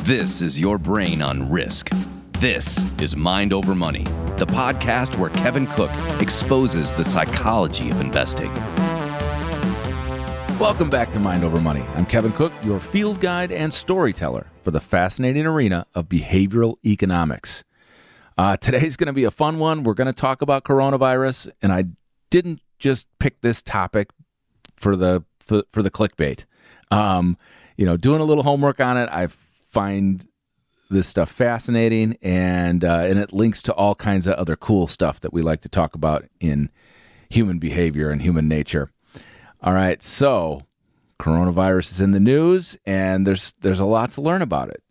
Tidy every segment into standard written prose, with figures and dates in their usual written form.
This is your brain on risk. This is Mind Over Money, the podcast where Kevin Cook exposes the psychology of investing. Welcome back to Mind Over Money. I'm Kevin Cook, your field guide and storyteller for the fascinating arena of behavioral economics. Today's going to be a fun one. We're going to talk about coronavirus, and I didn't just pick this topic for the clickbait. Doing a little homework on it, I find this stuff fascinating, and it links to all kinds of other cool stuff that we like to talk about in human behavior and human nature. All right, so coronavirus is in the news, and there's a lot to learn about it,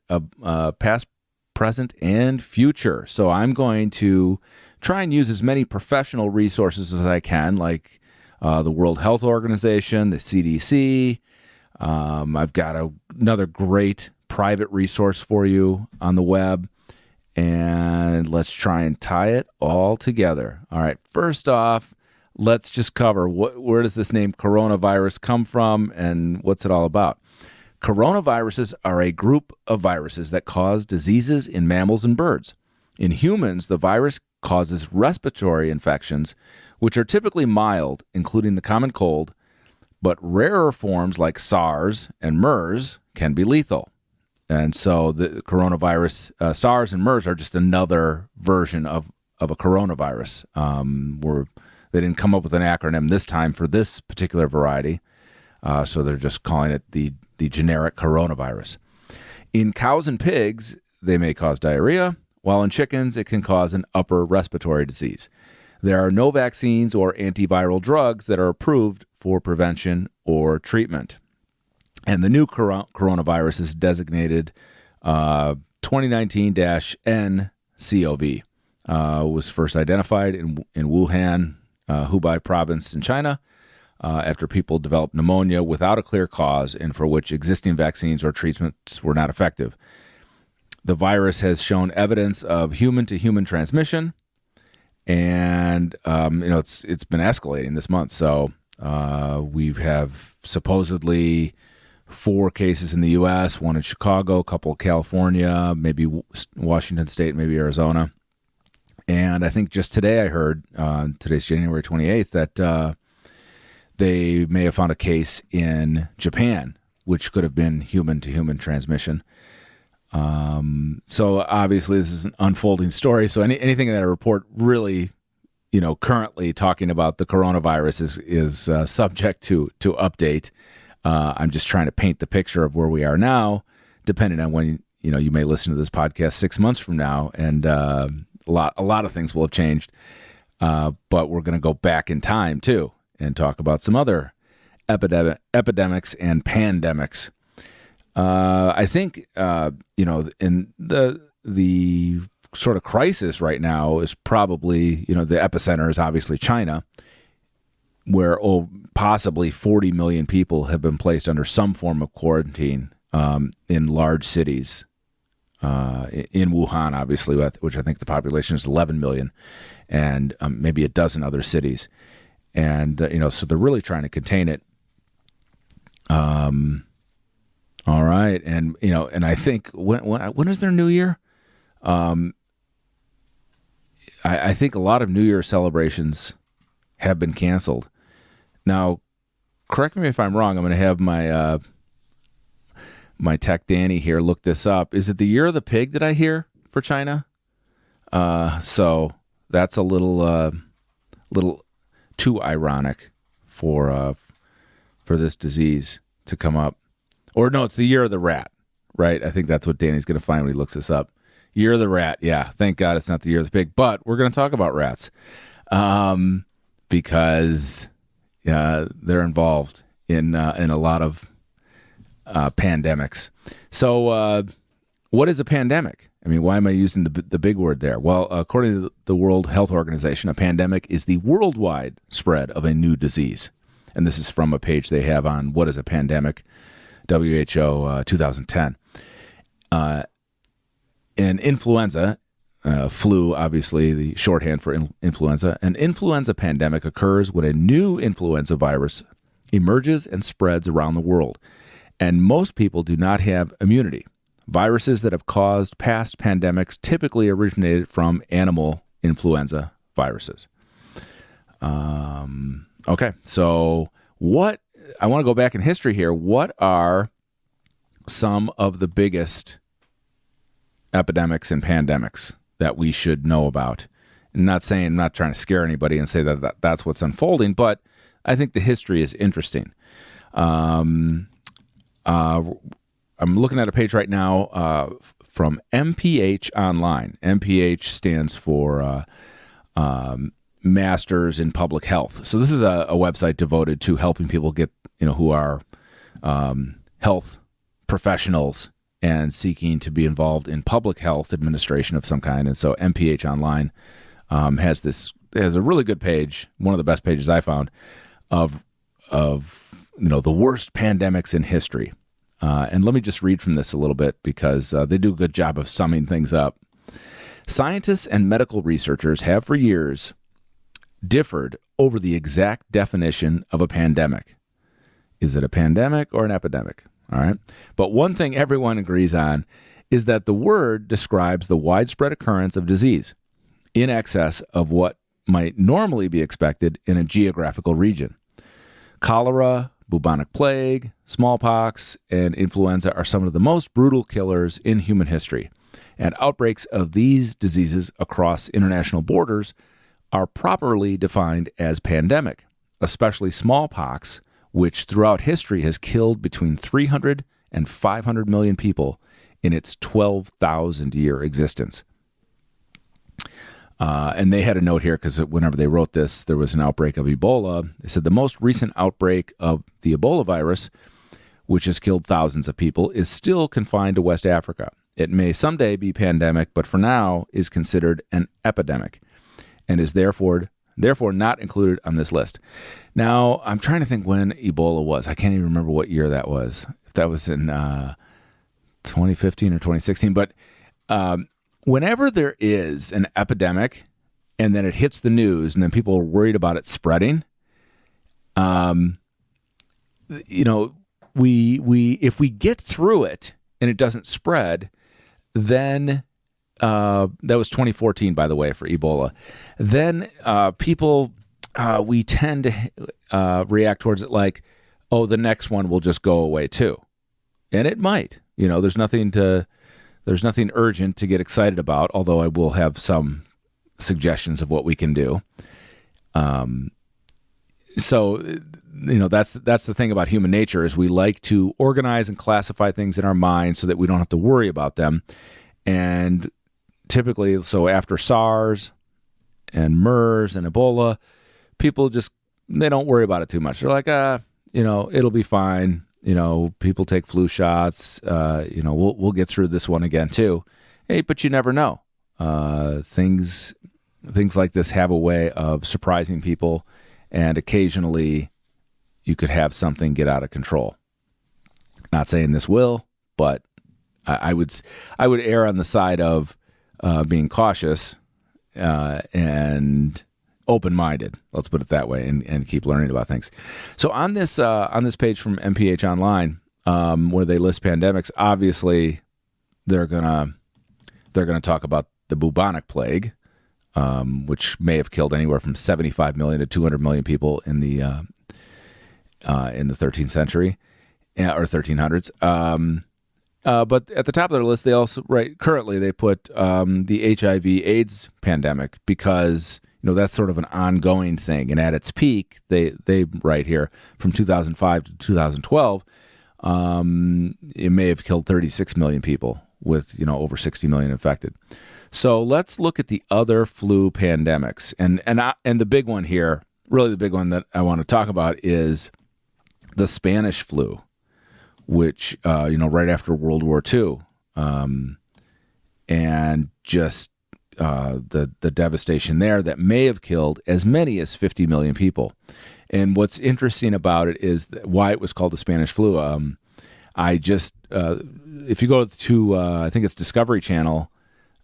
past, present, and future. So I'm going to try and use as many professional resources as I can, like the World Health Organization, the CDC. I've got another great private resource for you on the web, and let's try and tie it all together. All right, first off, let's just cover where does this name coronavirus come from and what's it all about. Coronaviruses are a group of viruses that cause diseases in mammals and birds. In humans, the virus causes respiratory infections, which are typically mild, including the common cold, but rarer forms like SARS and MERS can be lethal. And so the coronavirus, SARS and MERS are just another version of a coronavirus. They didn't come up with an acronym this time for this particular variety, so they're just calling it the generic coronavirus. In cows and pigs, they may cause diarrhea, while in chickens, it can cause an upper respiratory disease. There are no vaccines or antiviral drugs that are approved for prevention or treatment. And the new coronavirus is designated 2019-nCoV. Was first identified in Wuhan, Hubei province in China, after people developed pneumonia without a clear cause and for which existing vaccines or treatments were not effective. The virus has shown evidence of human-to-human transmission, and it's been escalating this month. So we have supposedly 4 cases in the U.S., 1 in Chicago, a couple in California, maybe Washington State, maybe Arizona. And I think just today I heard, today's January 28th, that they may have found a case in Japan, which could have been human-to-human transmission. So obviously this is an unfolding story. So anything that I report really, currently talking about the coronavirus is subject to update. I'm just trying to paint the picture of where we are now, depending on when you may listen to this podcast 6 months from now, and a lot of things will have changed. But we're going to go back in time too and talk about some other epidemics and pandemics. I think in the sort of crisis right now is probably the epicenter is obviously China, where possibly 40 million people have been placed under some form of quarantine in large cities. In Wuhan, obviously, which I think the population is 11 million, and maybe a dozen other cities. And, so they're really trying to contain it. All right. And, and I think when is their New Year? I think a lot of New Year celebrations have been canceled. Now, correct me if I'm wrong. I'm going to have my tech Danny here look this up. Is it the Year of the Pig that I hear for China? So that's a little too ironic for this disease to come up. Or no, it's the Year of the Rat, right? I think that's what Danny's going to find when he looks this up. Year of the Rat. Yeah, thank God it's not the Year of the Pig. But we're going to talk about rats because they're involved in a lot of pandemics. So what is a pandemic? I mean, why am I using the big word there? Well, according to the World Health Organization, a pandemic is the worldwide spread of a new disease. And this is from a page they have on what is a pandemic, WHO 2010. And influenza, flu, obviously the shorthand for influenza, an influenza pandemic occurs when a new influenza virus emerges and spreads around the world. And most people do not have immunity. Viruses that have caused past pandemics typically originated from animal influenza viruses. Okay, so what I want to go back in history here. What are some of the biggest epidemics and pandemics that we should know about? I'm not trying to scare anybody and say that's what's unfolding, but I think the history is interesting. I'm looking at a page right now from MPH Online. MPH stands for Masters in Public Health. So this is a website devoted to helping people get, who are health professionals and seeking to be involved in public health administration of some kind. And so MPH Online has a really good page, one of the best pages I found, of the worst pandemics in history. And let me just read from this a little bit because they do a good job of summing things up. Scientists and medical researchers have for years differed over the exact definition of a pandemic. Is it a pandemic or an epidemic? All right. But one thing everyone agrees on is that the word describes the widespread occurrence of disease in excess of what might normally be expected in a geographical region. Cholera, bubonic plague, smallpox, and influenza are some of the most brutal killers in human history, and outbreaks of these diseases across international borders are properly defined as pandemic, especially smallpox, which throughout history has killed between 300 and 500 million people in its 12,000-year existence. And they had a note here because whenever they wrote this, there was an outbreak of Ebola. They said the most recent outbreak of the Ebola virus, which has killed thousands of people, is still confined to West Africa. It may someday be pandemic, but for now is considered an epidemic and is therefore not included on this list. Now, I'm trying to think when Ebola was. I can't even remember what year that was. If that was in 2015 or 2016. But whenever there is an epidemic and then it hits the news and then people are worried about it spreading, if we get through it and it doesn't spread, then that was 2014, by the way, for Ebola. Then people, we tend to react towards it like, oh, the next one will just go away too. And it might. There's nothing urgent to get excited about, although I will have some suggestions of what we can do. So that's the thing about human nature is we like to organize and classify things in our minds so that we don't have to worry about them. And typically, so after SARS and MERS and Ebola, people they don't worry about it too much. They're like, it'll be fine. People take flu shots. We'll get through this one again too. Hey, but you never know. Things like this have a way of surprising people, and occasionally you could have something get out of control. Not saying this will, but I would err on the side of being cautious and open-minded. Let's put it that way, and keep learning about things. So on this page from MPH Online, where they list pandemics, obviously they're gonna talk about the bubonic plague, which may have killed anywhere from 75 million to 200 million people in the 13th century or 1300s. But at the top of their list, they also currently they put the HIV/AIDS pandemic because that's sort of an ongoing thing, and at its peak, they write here from 2005 to 2012, it may have killed 36 million people with over 60 million infected. So let's look at the other flu pandemics, and the big one here, really the big one that I want to talk about is the Spanish flu, which right after World War II, and just the devastation there that may have killed as many as 50 million people. And what's interesting about it is why it was called the Spanish flu. If you go to, I think it's Discovery Channel,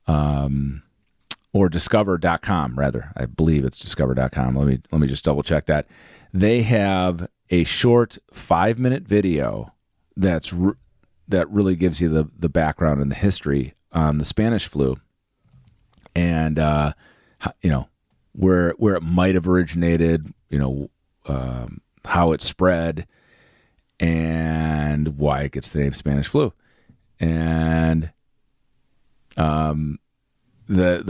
or discover.com rather. I believe it's discover.com. Let me just double check that. They have a short 5-minute video that's that really gives you the background and the history on the Spanish flu, and where it might have originated, how it spread, and why it gets the name Spanish flu. And the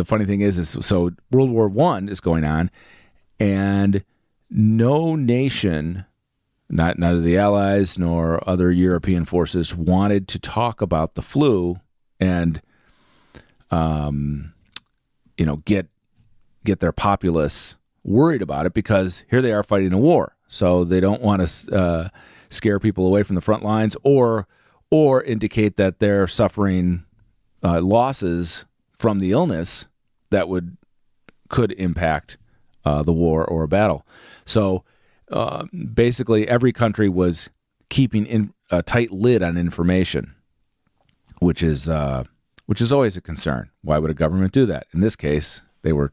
funny thing is so World War I is going on, and no nation, neither the Allies nor other European forces, wanted to talk about the flu and get their populace worried about it, because here they are fighting a war. So they don't want to scare people away from the front lines or indicate that they're suffering losses from the illness that could impact the war or a battle. So basically, every country was keeping a tight lid on information, which is always a concern. Why would a government do that? In this case, they were,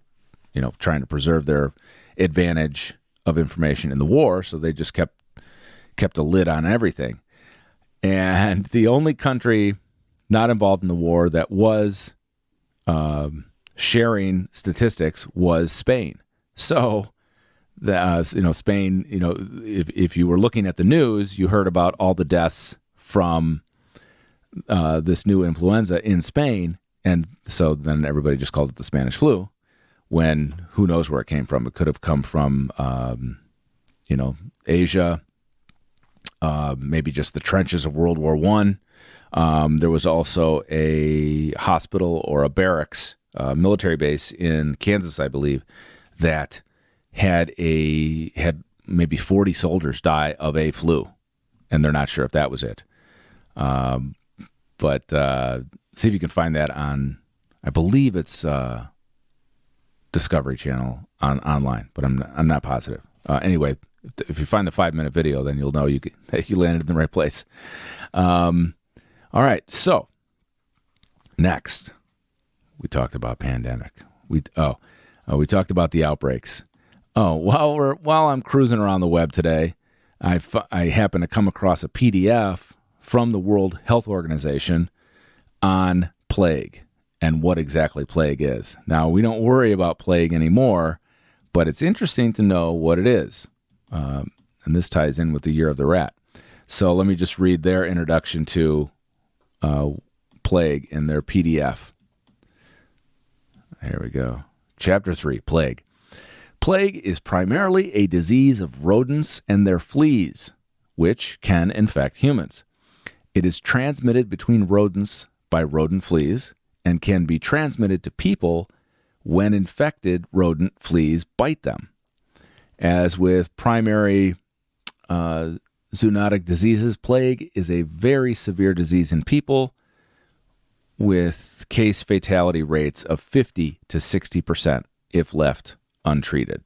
trying to preserve their advantage of information in the war, so they just kept a lid on everything. And the only country not involved in the war that was sharing statistics was Spain. So, Spain, if you were looking at the news, you heard about all the deaths from this new influenza in Spain, and so then everybody just called it the Spanish flu, when who knows where it came from. It could have come from, Asia, maybe just the trenches of World War I. There was also a hospital or a barracks, military base in Kansas, I believe, that had maybe 40 soldiers die of a flu, and they're not sure if that was it. But see if you can find that on, I believe it's Discovery Channel online, but I'm not positive. Anyway, if you find the 5-minute video, then you'll know you landed in the right place. All right, so next we talked about pandemic. We talked about the outbreaks. Oh, while I'm cruising around the web today, I happened to come across a PDF from the World Health Organization on plague and what exactly plague is. Now, we don't worry about plague anymore, but it's interesting to know what it is. And this ties in with the Year of the Rat. So let me just read their introduction to plague in their PDF. Here we go. Chapter 3, Plague. Plague is primarily a disease of rodents and their fleas, which can infect humans. It is transmitted between rodents by rodent fleas and can be transmitted to people when infected rodent fleas bite them. As with primary zoonotic diseases, plague is a very severe disease in people, with case fatality rates of 50 to 60% if left untreated.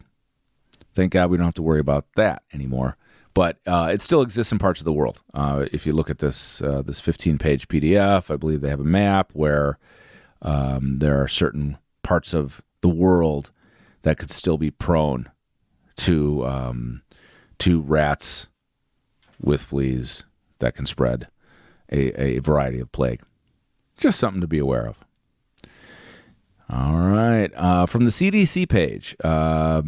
Thank God we don't have to worry about that anymore. But it still exists in parts of the world. If you look at this 15-page PDF, I believe they have a map where there are certain parts of the world that could still be prone to rats with fleas that can spread a variety of plague. Just something to be aware of. All right. From the CDC page, I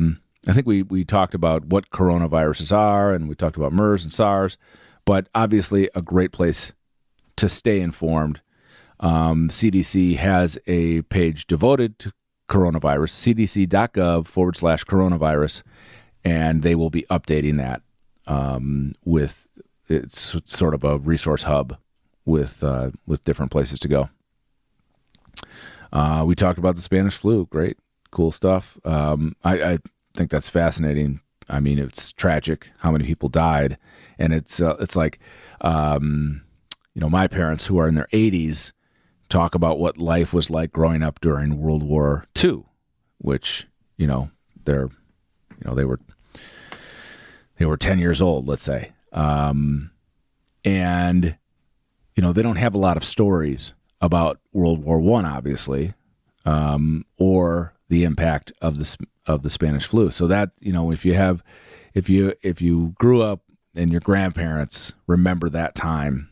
think we talked about what coronaviruses are, and we talked about MERS and SARS, but obviously a great place to stay informed. CDC has a page devoted to coronavirus, cdc.gov/coronavirus, and they will be updating that with, it's sort of a resource hub with different places to go. We talked about the Spanish flu. Great, cool stuff. I think that's fascinating. I mean, it's tragic how many people died, and it's like, my parents who are in their 80s talk about what life was like growing up during World War II, which they were 10 years old, let's say, and they don't have a lot of stories about World War I, obviously, or the impact of the Spanish flu. So that, if you grew up and your grandparents remember that time,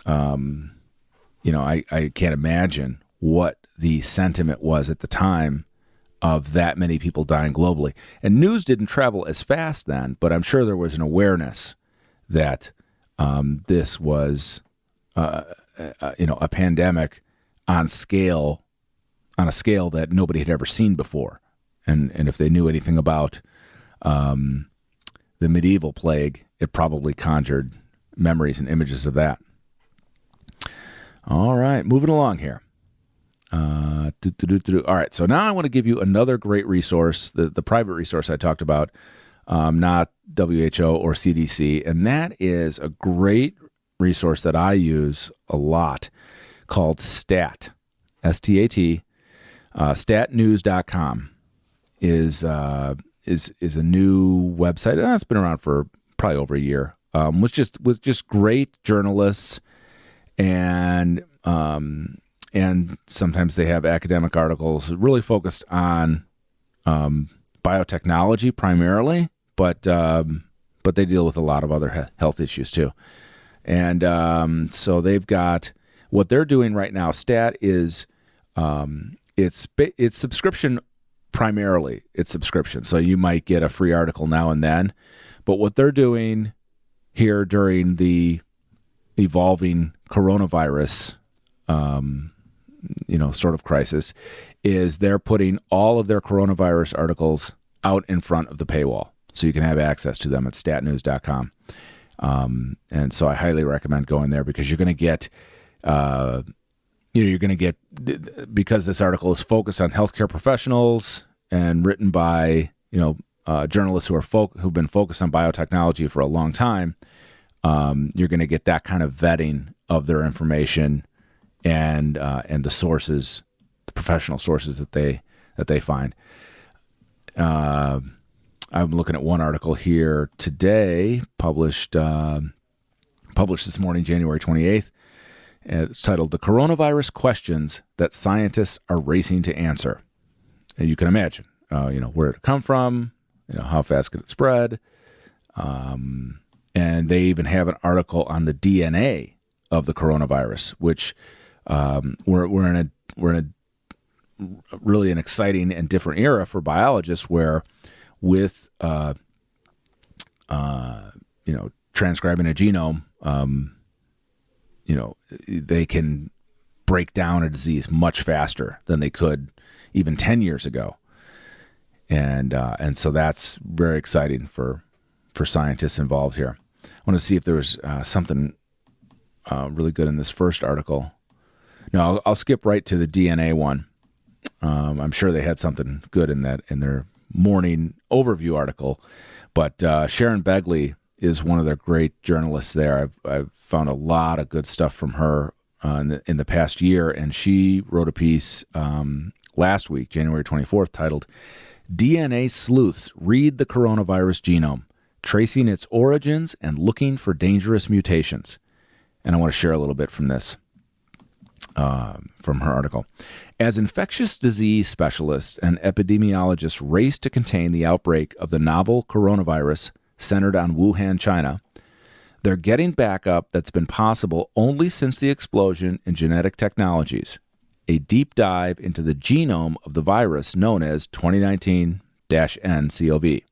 I can't imagine what the sentiment was at the time of that many people dying globally. And news didn't travel as fast then, but I'm sure there was an awareness that this was, a pandemic on a scale that nobody had ever seen before. And if they knew anything about the medieval plague, it probably conjured memories and images of that. All right, moving along here. All right, so now I want to give you another great resource, the private resource I talked about, not WHO or CDC, and that is a great resource that I use a lot called STAT, S-T-A-T. Statnews.com is a new website. It's been around for probably over a year. Was just great journalists, and sometimes they have academic articles really focused on biotechnology primarily, but they deal with a lot of other health issues too. And so they've got what they're doing right now. Stat is it's subscription primarily. It's subscription, so you might get a free article now and then. But what they're doing here during the evolving coronavirus, sort of crisis, is they're putting all of their coronavirus articles out in front of the paywall, so you can have access to them at statnews.com. And so I highly recommend going there, because you're going to get, because this article is focused on healthcare professionals and written by, journalists who've been focused on biotechnology for a long time. You're going to get that kind of vetting of their information and the sources, the professional sources that they find. I'm looking at one article here today, published this morning, January 28th. It's titled "The Coronavirus Questions That Scientists Are Racing to Answer." And you can imagine, where did it come from? How fast could it spread? And they even have an article on the DNA of the coronavirus, which we're in a really an exciting and different era for biologists, where with transcribing a genome, they can break down a disease much faster than they could even 10 years ago. And so that's very exciting for scientists involved here. I want to see if there was something really good in this first article. No, I'll skip right to the DNA one. I'm sure they had something good in their morning overview article, but Sharon Begley is one of their great journalists there. I've found a lot of good stuff from her in the past year, and she wrote a piece last week, January 24th, titled "DNA Sleuths Read the Coronavirus Genome, Tracing its Origins and Looking for Dangerous Mutations." And I want to share a little bit from this, from her article. As infectious disease specialists and epidemiologists race to contain the outbreak of the novel coronavirus centered on Wuhan, China, they're getting backup that's been possible only since the explosion in genetic technologies, a deep dive into the genome of the virus known as 2019-nCoV.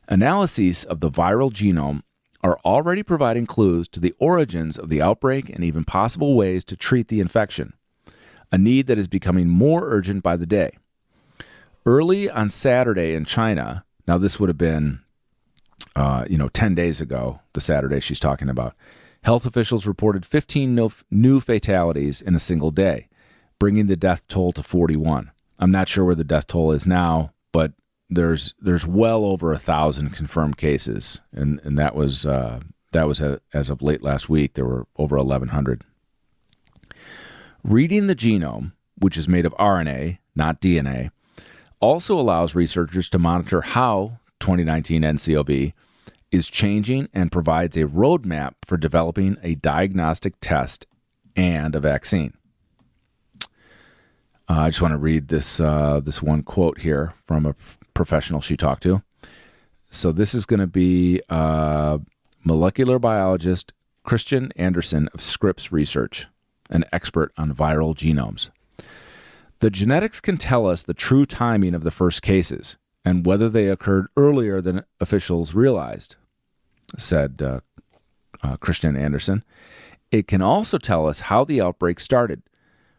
Analyses of the viral genome are already providing clues to the origins of the outbreak and even possible ways to treat the infection, a need that is becoming more urgent by the day. Early on Saturday in China, now this would have been 10 days ago, the Saturday she's talking about, health officials reported 15 new fatalities in a single day, bringing the death toll to 41. I'm not sure where the death toll is now, but there's well over 1,000 confirmed cases, and that was as of late last week. There were over 1,100. Reading the genome, which is made of RNA, not DNA, also allows researchers to monitor how 2019-nCoV is changing and provides a roadmap for developing a diagnostic test and a vaccine. I just want to read this one quote here from a professional she talked to. So this is going to be molecular biologist Christian Anderson of Scripps Research, an expert on viral genomes. The genetics can tell us the true timing of the first cases and whether they occurred earlier than officials realized, said Christian Anderson. It can also tell us how the outbreak started,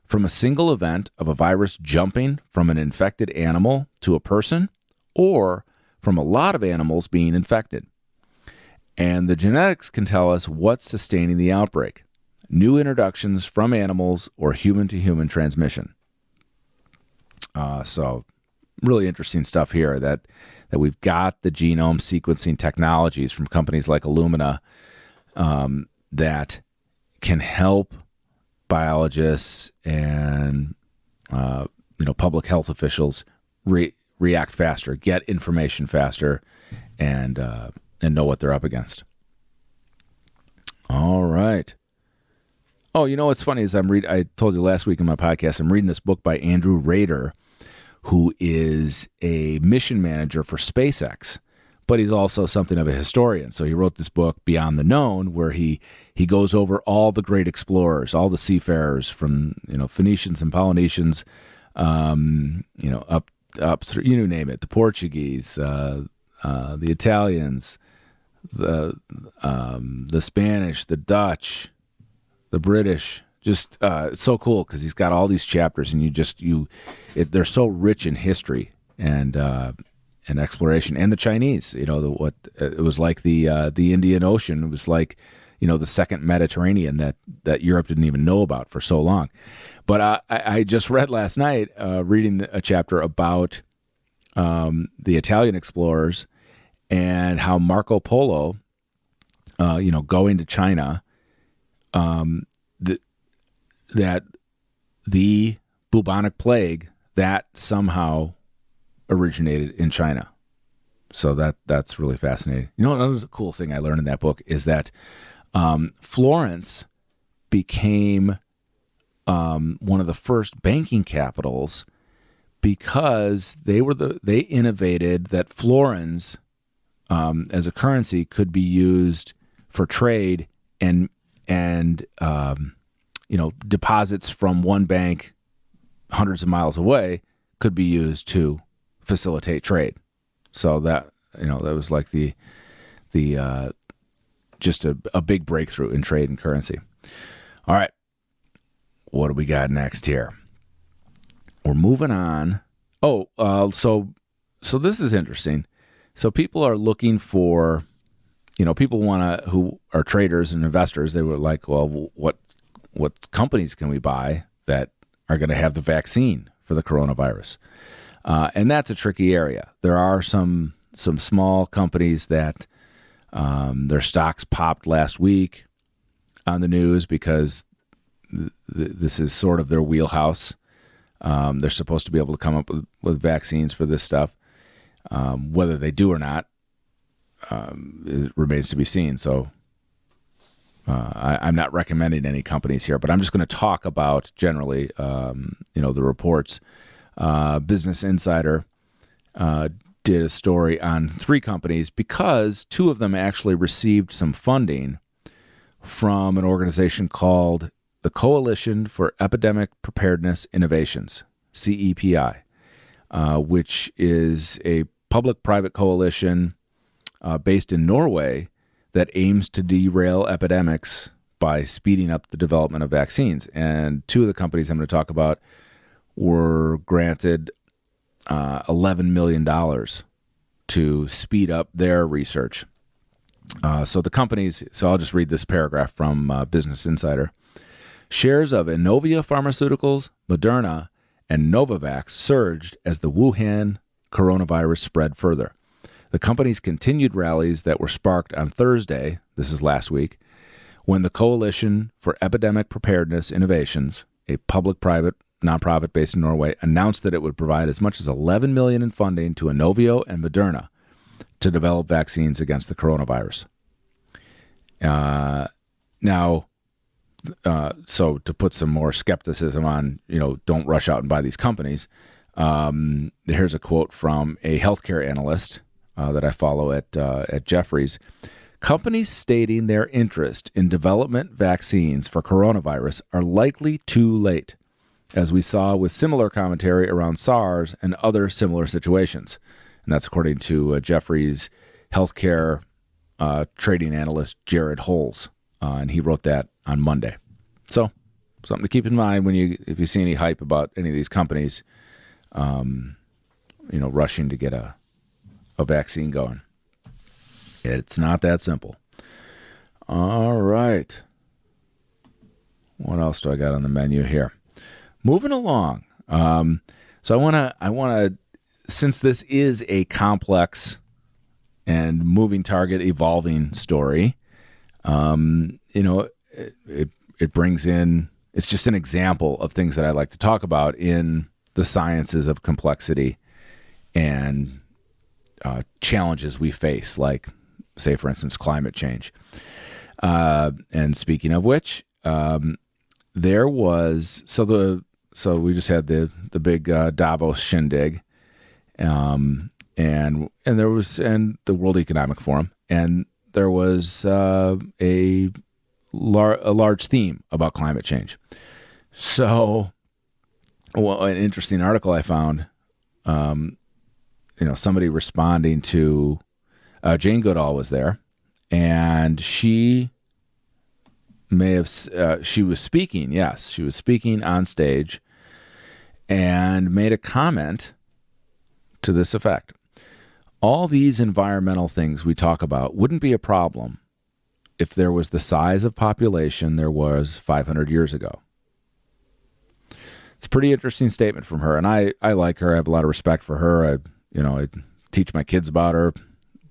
from a single event of a virus jumping from an infected animal to a person, or from a lot of animals being infected. And the genetics can tell us what's sustaining the outbreak, new introductions from animals or human-to-human transmission. So really interesting stuff here that we've got the genome sequencing technologies from companies like Illumina that can help biologists and public health officials react faster, get information faster, and know what they're up against. All right. Oh, you know what's funny is I told you last week in my podcast, I'm reading this book by Andrew Rader, who is a mission manager for SpaceX, but he's also something of a historian. So he wrote this book, Beyond the Known, where he goes over all the great explorers, all the seafarers from Phoenicians and Polynesians, up through, you name it, the Portuguese, the Italians, the Spanish, the Dutch, the British. Just it's so cool because he's got all these chapters, and they're so rich in history and exploration. And the Chinese, it was like the Indian Ocean. It was like the second Mediterranean that Europe didn't even know about for so long. But I just read last night, reading a chapter about the Italian explorers and how Marco Polo, going to China, that the bubonic plague that somehow originated in China. So that's really fascinating. Another cool thing I learned in that book is that Florence became one of the first banking capitals because they innovated that florins as a currency could be used for trade and deposits from one bank hundreds of miles away could be used to facilitate trade. So that was like the just a big breakthrough in trade and currency. All right, what do we got next here? We're moving on. So this is interesting. So people are looking for, people who are traders and investors. They were like, well, what companies can we buy that are going to have the vaccine for the coronavirus? And that's a tricky area. There are some small companies that their stocks popped last week on the news because this is sort of their wheelhouse. They're supposed to be able to come up with vaccines for this stuff. Whether they do or not, it remains to be seen. So I'm not recommending any companies here, but I'm just going to talk about generally, the reports. Business Insider did a story on 3 companies because 2 of them actually received some funding from an organization called the Coalition for Epidemic Preparedness Innovations, CEPI, which is a public-private coalition based in Norway that aims to derail epidemics by speeding up the development of vaccines. And 2 of the companies I'm going to talk about were granted $11 million to speed up their research. So I'll just read this paragraph from Business Insider. Shares of Inovia Pharmaceuticals, Moderna, and Novavax surged as the Wuhan coronavirus spread further. The companies continued rallies that were sparked on Thursday, this is last week, when the Coalition for Epidemic Preparedness Innovations, a public-private nonprofit based in Norway, announced that it would provide as much as $11 million in funding to Inovio and Moderna to develop vaccines against the coronavirus. So to put some more skepticism on, don't rush out and buy these companies, here's a quote from a healthcare analyst that I follow at Jefferies. Companies stating their interest in development vaccines for coronavirus are likely too late, as we saw with similar commentary around SARS and other similar situations. And that's according to Jefferies healthcare trading analyst Jared Holes. And he wrote that on Monday. So something to keep in mind if you see any hype about any of these companies, rushing to get a vaccine going. It's not that simple. All right. What else do I got on the menu here? Moving along. So I want to, since this is a complex and moving target, evolving story, it brings in, it's just an example of things that I like to talk about in the sciences of complexity and challenges we face, like, say, for instance, climate change. And speaking of which, there was, so we just had the big Davos shindig, and there was, and the World Economic Forum, and there was a large theme about climate change. So, an interesting article I found, somebody responding to Jane Goodall was there, and she was speaking. Yes, she was speaking on stage and made a comment to this effect. All these environmental things we talk about wouldn't be a problem if there was the size of population there was 500 years ago. It's a pretty interesting statement from her, and I like her. I have a lot of respect for her. I teach my kids about her.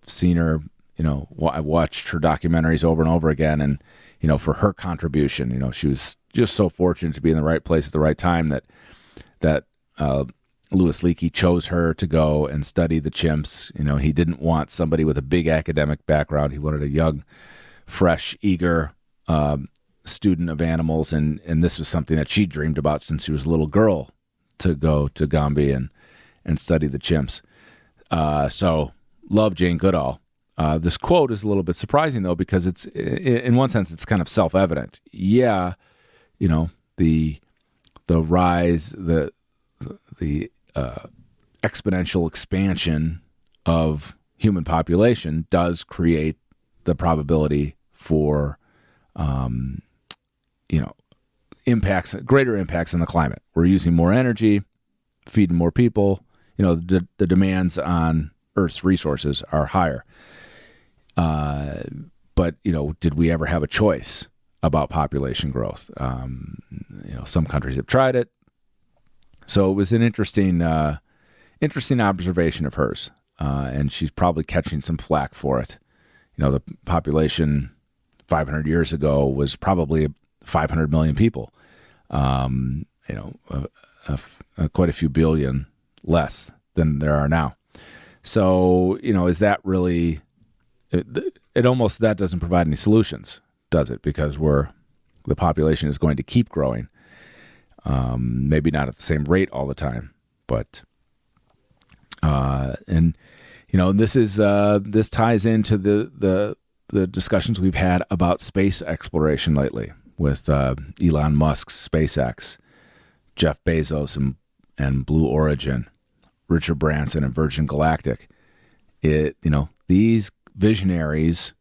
Seen her, I watched her documentaries over and over again, and for her contribution, she was just so fortunate to be in the right place at the right time that Louis Leakey chose her to go and study the chimps. He didn't want somebody with a big academic background. He wanted a young, fresh, eager student of animals, and this was something that she dreamed about since she was a little girl, to go to Gombe and study the chimps. So love Jane Goodall. This quote is a little bit surprising, though, because it's, in one sense, it's kind of self-evident. Yeah, the rise, the exponential expansion of human population does create the probability for, greater impacts on the climate. We're using more energy, feeding more people. The demands on Earth's resources are higher. But did we ever have a choice about population growth? Some countries have tried it. So it was an interesting observation of hers. And she's probably catching some flack for it. The population 500 years ago was probably 500 million people. Quite a few billion less than there are now. So, is that really, it almost, that doesn't provide any solutions, does it? Because the population is going to keep growing. Maybe not at the same rate all the time, but, this ties into the discussions we've had about space exploration lately with Elon Musk's SpaceX, Jeff Bezos and Blue Origin, Richard Branson and Virgin Galactic. These visionaries,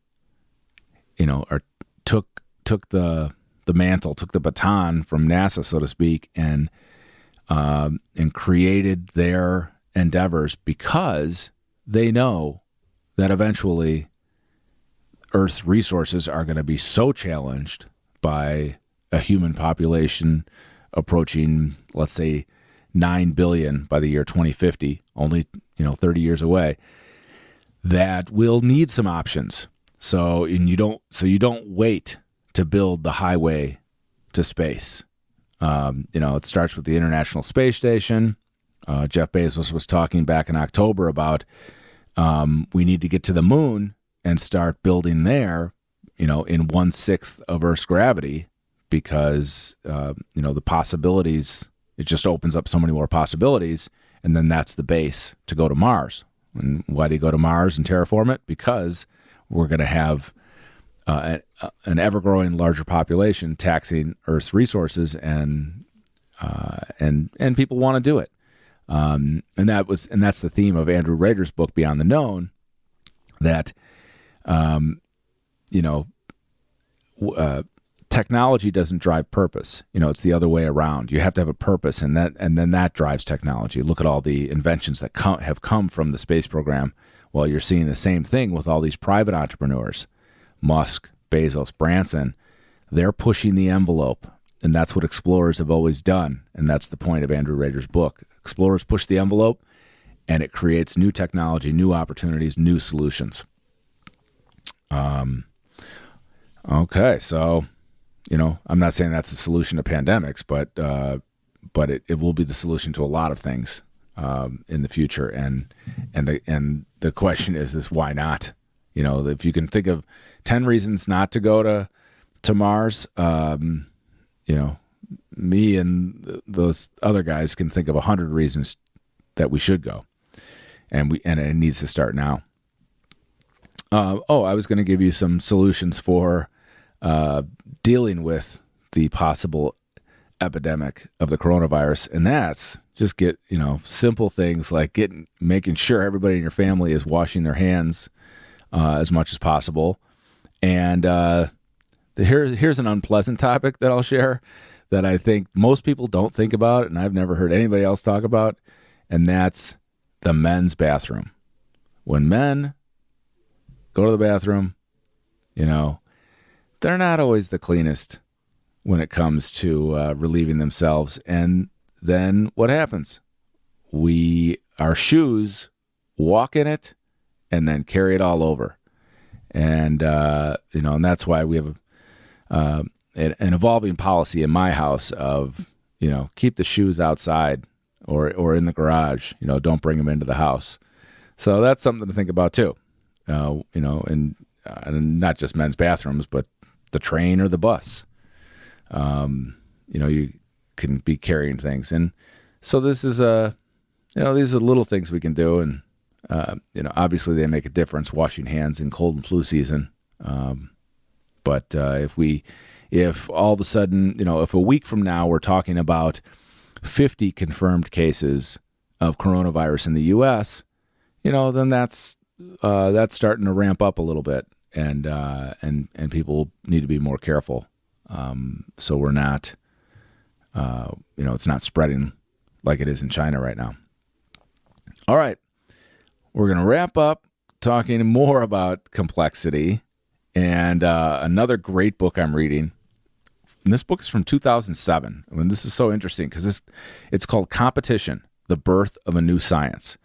took the mantle, took the baton from NASA, so to speak, and created their endeavors because they know that eventually Earth's resources are going to be so challenged by a human population approaching, let's say, 9 billion by the year 2050, only 30 years away, that we'll need some options. So you don't wait to build the highway to space. It starts with the International Space Station. Jeff Bezos was talking back in October about we need to get to the moon and start building there, in 1/6 of Earth's gravity, because the possibilities, it just opens up so many more possibilities, and then that's the base to go to Mars. And why do you go to Mars and terraform it? Because we're going to have an ever-growing larger population taxing Earth's resources, and people want to do it. And that's the theme of Andrew Rader's book, Beyond the Known, that technology doesn't drive purpose. It's the other way around. You have to have a purpose, and then that drives technology. Look at all the inventions that have come from the space program. Well, you're seeing the same thing with all these private entrepreneurs. Musk, Bezos, Branson, they're pushing the envelope, and that's what explorers have always done, and that's the point of Andrew Rader's book. Explorers push the envelope, and it creates new technology, new opportunities, new solutions. Okay, so, I'm not saying that's the solution to pandemics, but it will be the solution to a lot of things in the future, and the question is why not? If you can think of 10 reasons not to go to Mars, me and those other guys can think of 100 reasons that we should go, and it needs to start now. I was going to give you some solutions for dealing with the possible epidemic of the coronavirus, and that's just get simple things like making sure everybody in your family is washing their hands as much as possible. And here's an unpleasant topic that I'll share that I think most people don't think about, and I've never heard anybody else talk about, and that's the men's bathroom. When men go to the bathroom, they're not always the cleanest when it comes to relieving themselves. And then what happens? Our shoes walk in it and then carry it all over. And, and that's why we have an evolving policy in my house of, keep the shoes outside or in the garage, don't bring them into the house. So that's something to think about too. And not just men's bathrooms, but the train or the bus. You can be carrying things. And so this is these are little things we can do. And, obviously they make a difference, washing hands in cold and flu season. But if all of a sudden, if a week from now we're talking about 50 confirmed cases of coronavirus in the U.S., then that's starting to ramp up a little bit, and people need to be more careful, so we're not, it's not spreading like it is in China right now. All right, we're going to wrap up talking more about complexity, and another great book I'm reading. And this book is from 2007. I mean, this is so interesting because it's called Competition: The Birth of a New Science.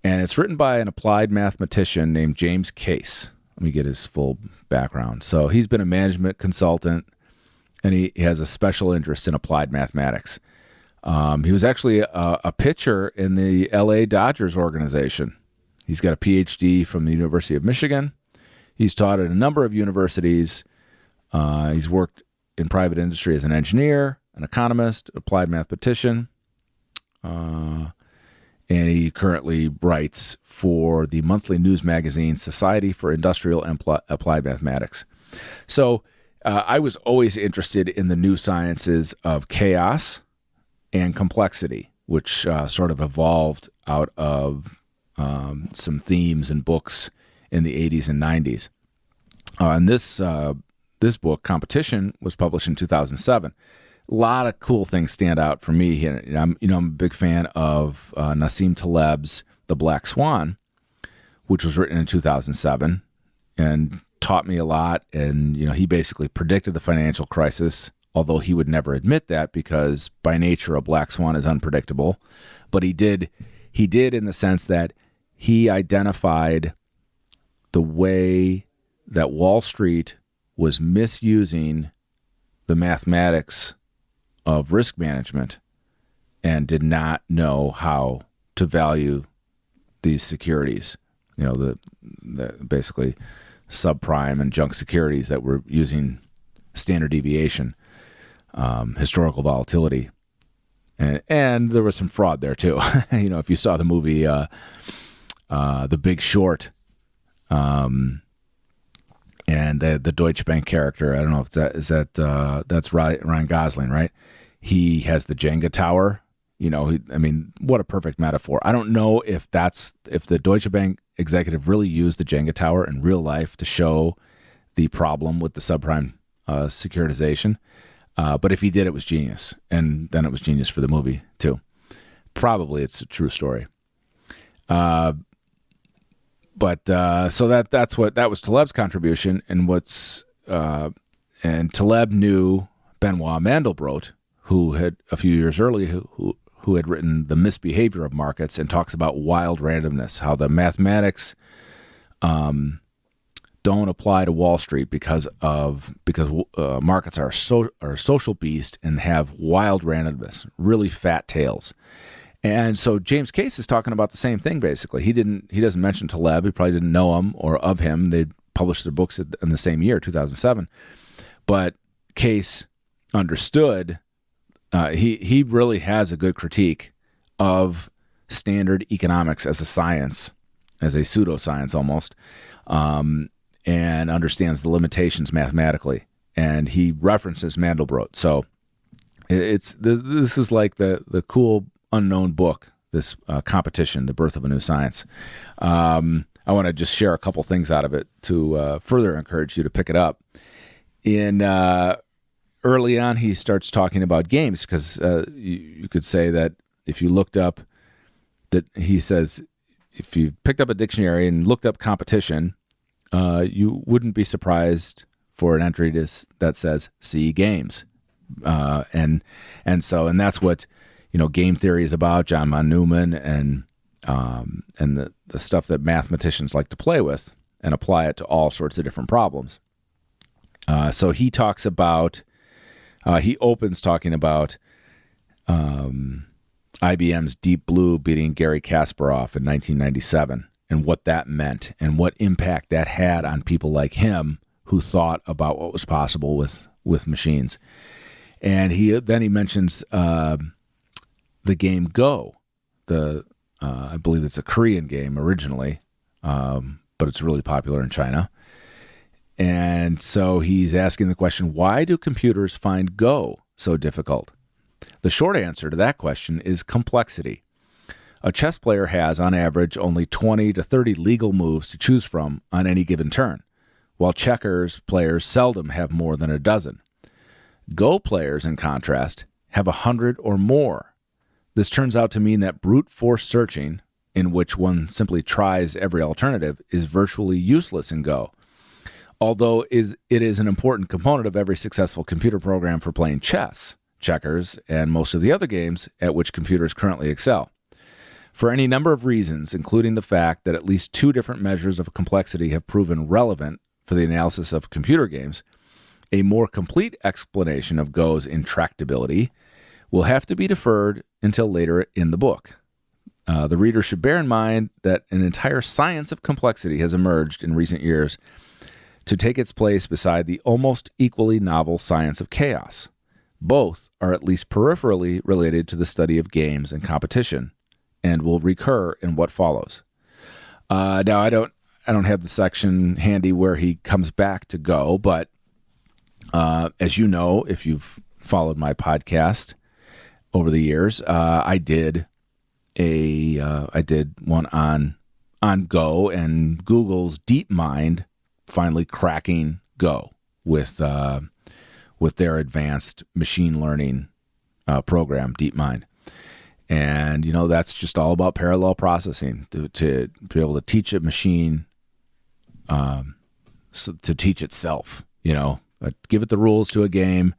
And it's written by an applied mathematician named James Case. Let me get his full background. So he's been a management consultant, and he has a special interest in applied mathematics. He was actually a pitcher in the LA Dodgers organization. He's got a PhD from the University of Michigan. He's taught at a number of universities. He's worked in private industry as an engineer, an economist, applied mathematician. And he currently writes for the monthly news magazine Society for Industrial and Applied Mathematics. So I was always interested in the new sciences of chaos and complexity, which sort of evolved out of some themes and books in the 80s and 90s. And this book, Competition, was published in 2007. A lot of cool things stand out for me. I'm a big fan of Nassim Taleb's The Black Swan, which was written in 2007 and taught me a lot. And, he basically predicted the financial crisis, although he would never admit that because by nature a black swan is unpredictable. But he did in the sense that he identified the way that Wall Street was misusing the mathematics of risk management and did not know how to value these securities, the basically subprime and junk securities that were using standard deviation, historical volatility. And there was some fraud there too. If you saw the movie The Big Short, And the Deutsche Bank character, I don't know if that's Ryan Gosling, right? He has the Jenga tower. What a perfect metaphor. I don't know if the Deutsche Bank executive really used the Jenga tower in real life to show the problem with the subprime securitization. But if he did, it was genius. And then it was genius for the movie, too. Probably it's a true story. So that was Taleb's contribution, and Taleb knew Benoit Mandelbrot, who had a few years earlier who had written The Misbehavior of Markets and talks about wild randomness, how the mathematics don't apply to Wall Street because markets are a social beast and have wild randomness, really fat tails. And so James Case is talking about the same thing, basically. He doesn't mention Taleb. He probably didn't know him or of him. They published their books in the same year, 2007. But Case understood. He really has a good critique of standard economics as a science, as a pseudoscience almost, and understands the limitations mathematically. And he references Mandelbrot. So this is like the cool unknown book, this Competition, The Birth of a New Science. I want to just share a couple things out of it to further encourage you to pick it up. Early on, he starts talking about games because you could say that if you looked up, that he says, if you picked up a dictionary and looked up competition, you wouldn't be surprised for an entry that says "see games," and that's what game theory is about. John von Neumann and the stuff that mathematicians like to play with and apply it to all sorts of different problems. So he talks about. He opens talking about IBM's Deep Blue beating Garry Kasparov in 1997 and what that meant and what impact that had on people like him who thought about what was possible with machines. And he mentions the game Go. I believe it's a Korean game originally, but it's really popular in China. And so he's asking the question, why do computers find Go so difficult? The short answer to that question is complexity. A chess player has, on average, only 20 to 30 legal moves to choose from on any given turn, while checkers players seldom have more than a dozen. Go players, in contrast, have 100 or more. This turns out to mean that brute force searching, in which one simply tries every alternative, is virtually useless in Go. Although it is an important component of every successful computer program for playing chess, checkers, and most of the other games at which computers currently excel. For any number of reasons, including the fact that at least two different measures of complexity have proven relevant for the analysis of computer games, a more complete explanation of Go's intractability will have to be deferred until later in the book. The reader should bear in mind that an entire science of complexity has emerged in recent years to take its place beside the almost equally novel science of chaos. Both are at least peripherally related to the study of games and competition, and will recur in what follows. Now, I don't have the section handy where he comes back to Go, but as you know, if you've followed my podcast over the years, I did one on Go and Google's DeepMind finally cracking Go with their advanced machine learning program, DeepMind. And, that's just all about parallel processing to be able to teach a machine to teach itself, give it the rules to a game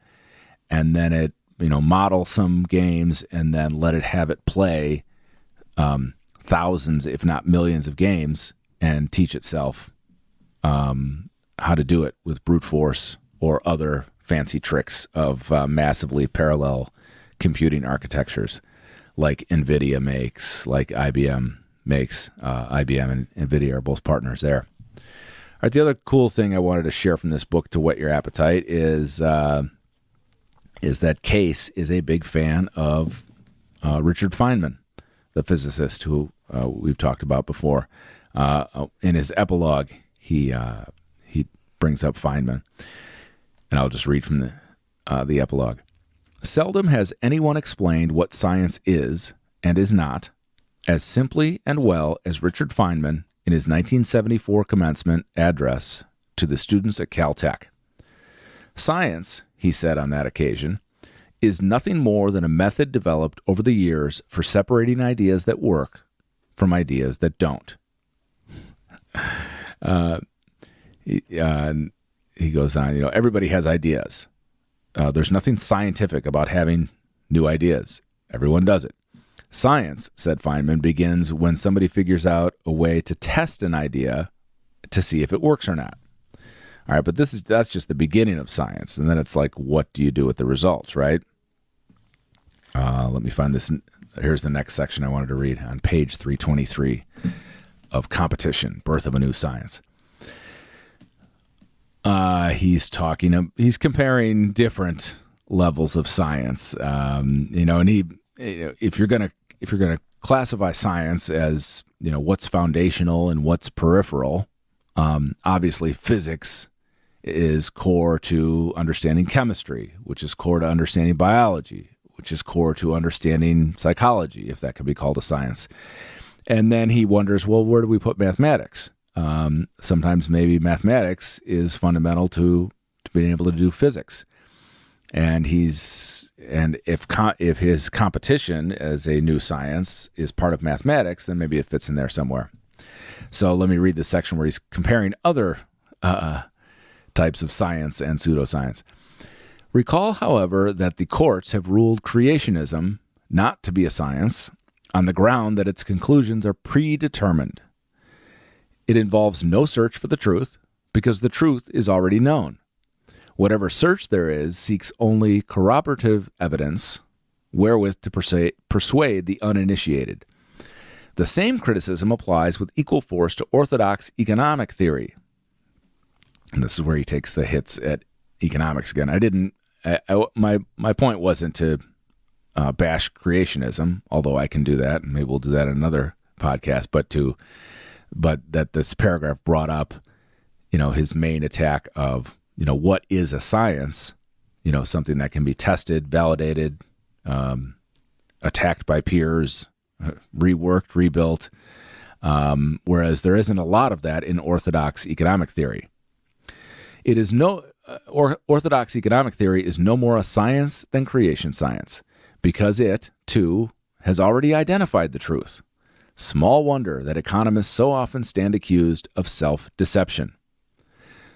and then it, model some games and then let it have it play thousands, if not millions of games and teach itself how to do it with brute force or other fancy tricks of massively parallel computing architectures like NVIDIA makes, like IBM makes. IBM and NVIDIA are both partners there. All right, the other cool thing I wanted to share from this book to whet your appetite is that Case is a big fan of Richard Feynman, the physicist who we've talked about before. In his epilogue, he brings up Feynman. And I'll just read from the epilogue. Seldom has anyone explained what science is and is not as simply and well as Richard Feynman in his 1974 commencement address to the students at Caltech. Science, he said on that occasion, is nothing more than a method developed over the years for separating ideas that work from ideas that don't. He goes on, everybody has ideas. There's nothing scientific about having new ideas. Everyone does it. Science, said Feynman, begins when somebody figures out a way to test an idea to see if it works or not. All right, but that's just the beginning of science. And then it's like, what do you do with the results, right? Let me find this. Here's the next section I wanted to read on page 323 of Competition, Birth of a New Science. He's comparing different levels of science, and if you're gonna classify science as what's foundational and what's peripheral, obviously physics is core to understanding chemistry, which is core to understanding biology, which is core to understanding psychology, if that could be called a science. And then he wonders, well, where do we put mathematics? Sometimes maybe mathematics is fundamental to being able to do physics. And if his competition as a new science is part of mathematics, then maybe it fits in there somewhere. So let me read the section where he's comparing other types of science and pseudoscience. Recall, however, that the courts have ruled creationism not to be a science on the ground that its conclusions are predetermined. It involves no search for the truth because the truth is already known. Whatever search there is seeks only corroborative evidence wherewith to persuade the uninitiated. The same criticism applies with equal force to orthodox economic theory. And this is where he takes the hits at economics again. My point wasn't to bash creationism, although I can do that, and maybe we'll do that in another podcast, but that this paragraph brought up, his main attack of, what is a science, something that can be tested, validated, attacked by peers, reworked, rebuilt, whereas there isn't a lot of that in orthodox economic theory. Orthodox economic theory is no more a science than creation science, because it, too, has already identified the truth. Small wonder that economists so often stand accused of self-deception.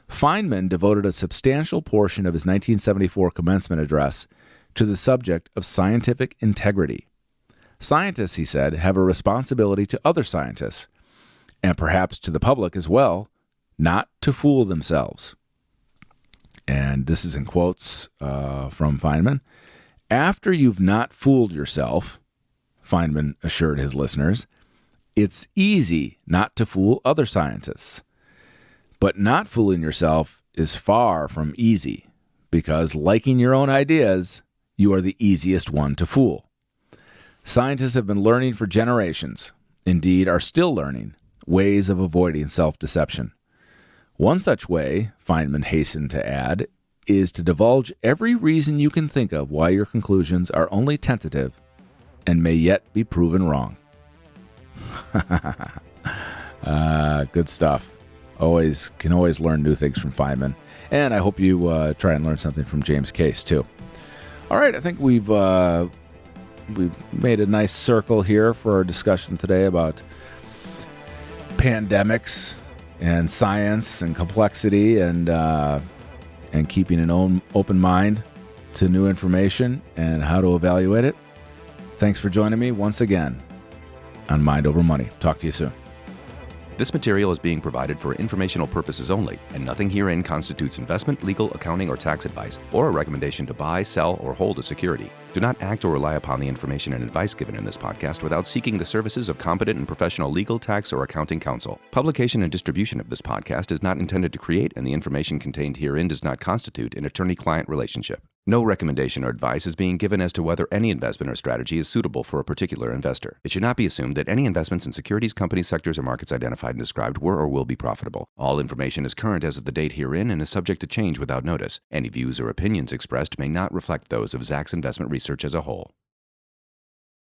Feynman devoted a substantial portion of his 1974 commencement address to the subject of scientific integrity. Scientists, he said, have a responsibility to other scientists, and perhaps to the public as well, not to fool themselves. And this is in quotes from Feynman. After you've not fooled yourself, Feynman assured his listeners, it's easy not to fool other scientists. But not fooling yourself is far from easy, because liking your own ideas, you are the easiest one to fool. Scientists have been learning for generations, indeed are still learning, ways of avoiding self-deception. One such way, Feynman hastened to add, is to divulge every reason you can think of why your conclusions are only tentative and may yet be proven wrong. Good stuff. Can always learn new things from Feynman. And I hope you try and learn something from James Case, too. All right, I think we've made a nice circle here for our discussion today about pandemics and science and complexity and keeping an open mind to new information and how to evaluate it. Thanks for joining me once again on Mind Over Money. Talk to you soon. This material is being provided for informational purposes only, and nothing herein constitutes investment, legal, accounting, or tax advice, or a recommendation to buy, sell, or hold a security. Do not act or rely upon the information and advice given in this podcast without seeking the services of competent and professional legal, tax, or accounting counsel. Publication and distribution of this podcast is not intended to create, and the information contained herein does not constitute an attorney-client relationship. No recommendation or advice is being given as to whether any investment or strategy is suitable for a particular investor. It should not be assumed that any investments in securities, companies, sectors, or markets identified and described were or will be profitable. All information is current as of the date herein and is subject to change without notice. Any views or opinions expressed may not reflect those of Zacks Investment Research as a whole.